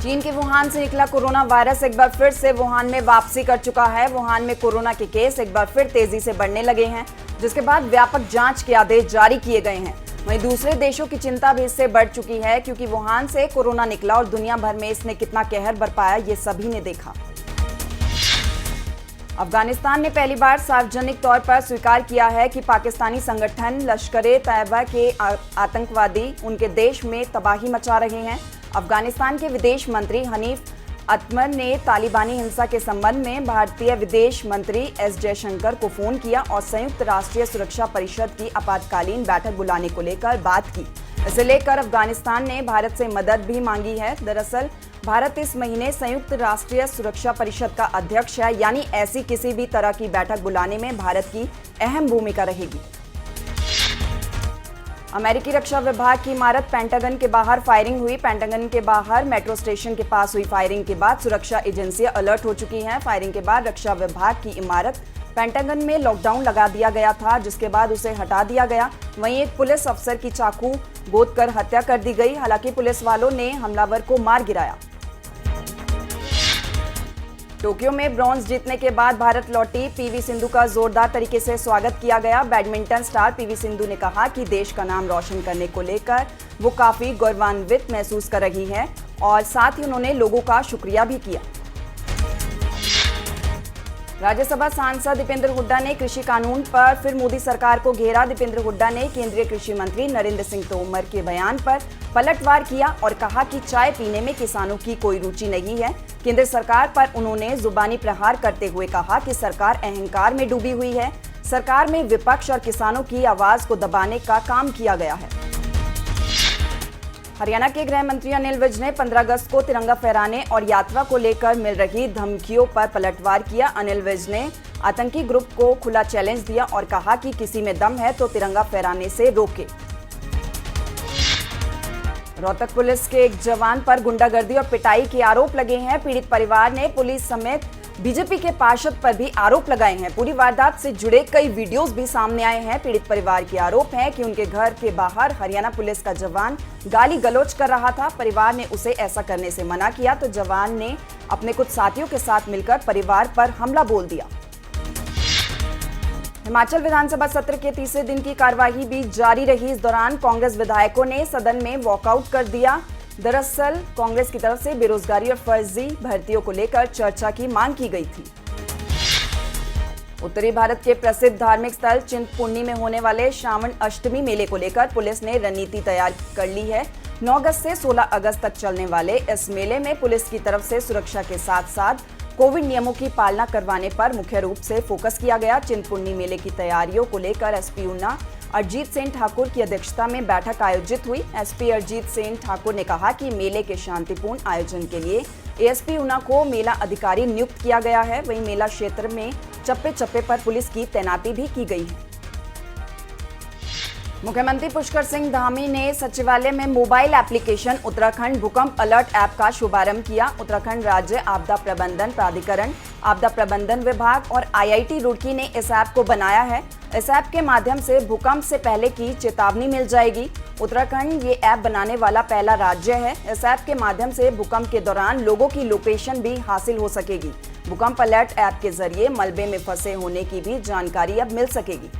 चीन के वुहान से निकला कोरोना वायरस एक बार फिर से वुहान में वापसी कर चुका है। वुहान में कोरोना के केस एक बार फिर तेजी से बढ़ने लगे हैं, जिसके बाद व्यापक जांच के आदेश जारी किए गए हैं। वहीं दूसरे देशों की चिंता भी इससे बढ़ चुकी है, क्योंकि वुहान से कोरोना निकला और दुनिया भर में इसने कितना कहर बरपाया ये सभी ने देखा। अफगानिस्तान ने पहली बार सार्वजनिक तौर पर स्वीकार किया है कि पाकिस्तानी संगठन लश्कर-ए-तैयबा के आतंकवादी उनके देश में तबाही मचा रहे हैं। अफगानिस्तान के विदेश मंत्री हनीफ अतमर ने तालिबानी हिंसा के संबंध में भारतीय विदेश मंत्री एस जयशंकर को फोन किया और संयुक्त राष्ट्रीय सुरक्षा परिषद की आपातकालीन बैठक बुलाने को लेकर बात की। इसे लेकर अफगानिस्तान ने भारत से मदद भी मांगी है। दरअसल भारत इस महीने संयुक्त राष्ट्रीय सुरक्षा परिषद का अध्यक्ष है, यानी ऐसी किसी भी तरह की बैठक बुलाने में भारत की अहम भूमिका रहेगी। अमेरिकी रक्षा विभाग की इमारत पेंटागन के बाहर फायरिंग हुई। पेंटागन के बाहर मेट्रो स्टेशन के पास हुई फायरिंग के बाद सुरक्षा एजेंसियां अलर्ट हो चुकी हैं। फायरिंग के बाद रक्षा विभाग की इमारत पेंटागन में लॉकडाउन लगा दिया गया था, जिसके बाद उसे हटा दिया गया। वहीं एक पुलिस अफसर की चाकू गोदकर हत्या कर दी गई। हालांकि पुलिस वालों ने हमलावर को मार गिराया। टोक्यो में ब्रॉन्ज जीतने के बाद भारत लौटी पीवी सिंधु का जोरदार तरीके से स्वागत किया गया। बैडमिंटन स्टार पीवी सिंधु ने कहा कि देश का नाम रोशन करने को लेकर वो काफी गौरवान्वित महसूस कर रही हैं और साथ ही उन्होंने लोगों का शुक्रिया भी किया। राज्यसभा सांसद दीपेंद्र हुड्डा ने कृषि कानून पर फिर मोदी सरकार को घेरा। दीपेंद्र हुड्डा ने केंद्रीय कृषि मंत्री नरेंद्र सिंह तोमर के बयान पर पलटवार किया और कहा कि चाय पीने में किसानों की कोई रुचि नहीं है। केंद्र सरकार पर उन्होंने जुबानी प्रहार करते हुए कहा कि सरकार अहंकार में डूबी हुई है। सरकार में विपक्ष और किसानों की आवाज को दबाने का काम किया गया है। हरियाणा के गृह मंत्री अनिल विज ने 15 अगस्त को तिरंगा फहराने और यात्रा को लेकर मिल रही धमकियों पर पलटवार किया। अनिल विज ने आतंकी ग्रुप को खुला चैलेंज दिया और कहा कि किसी में दम है तो तिरंगा फहराने से रोके। रोहतक पुलिस के एक जवान पर गुंडागर्दी और पिटाई के आरोप लगे हैं। पीड़ित परिवार ने पुलिस समेत बीजेपी के पार्षद पर भी आरोप लगाए हैं। पूरी वारदात से जुड़े कई वीडियोस भी सामने आए हैं। पीड़ित परिवार के आरोप है कि उनके घर के बाहर हरियाणा पुलिस का जवान गाली गलौज कर रहा था। परिवार ने उसे ऐसा करने से मना किया तो जवान ने अपने कुछ साथियों के साथ मिलकर परिवार पर हमला बोल दिया। हिमाचल विधानसभा सत्र के तीसरे दिन की कार्यवाही भी जारी रही। इस दौरान कांग्रेस विधायकों ने सदन में वॉकआउट कर दिया। दरअसल कांग्रेस की तरफ से बेरोजगारी और फर्जी भर्तियों को लेकर चर्चा की मांग की गई थी। उत्तरी भारत के प्रसिद्ध धार्मिक स्थल चिंतपूर्णी में होने वाले श्रावण अष्टमी मेले को लेकर पुलिस ने रणनीति तैयार कर ली है। 9 अगस्त से 16 अगस्त तक चलने वाले इस मेले में पुलिस की तरफ से सुरक्षा के साथ साथ कोविड नियमों की पालना करवाने पर मुख्य रूप से फोकस किया गया। चिंतपूर्णी मेले की तैयारियों को लेकर एसपी ऊना अरजीत सेन ठाकुर की अध्यक्षता में बैठक आयोजित हुई। एसपी अरजीत सेन ठाकुर ने कहा कि मेले के शांतिपूर्ण आयोजन के लिए एएसपी ऊना को मेला अधिकारी नियुक्त किया गया है। वहीं मेला क्षेत्र में चप्पे चप्पे पर पुलिस की तैनाती भी की गई है। मुख्यमंत्री पुष्कर सिंह धामी ने सचिवालय में मोबाइल एप्लीकेशन उत्तराखंड भूकंप अलर्ट ऐप का शुभारंभ किया। उत्तराखंड राज्य आपदा प्रबंधन प्राधिकरण, आपदा प्रबंधन विभाग और आईआईटी रुड़की ने इस ऐप को बनाया है। इस ऐप के माध्यम से भूकंप से पहले की चेतावनी मिल जाएगी। उत्तराखंड ये ऐप बनाने वाला पहला राज्य है। इस ऐप के माध्यम से भूकंप के दौरान लोगों की लोकेशन भी हासिल हो सकेगी। भूकंप अलर्ट ऐप के जरिए मलबे में फंसे होने की भी जानकारी अब मिल सकेगी।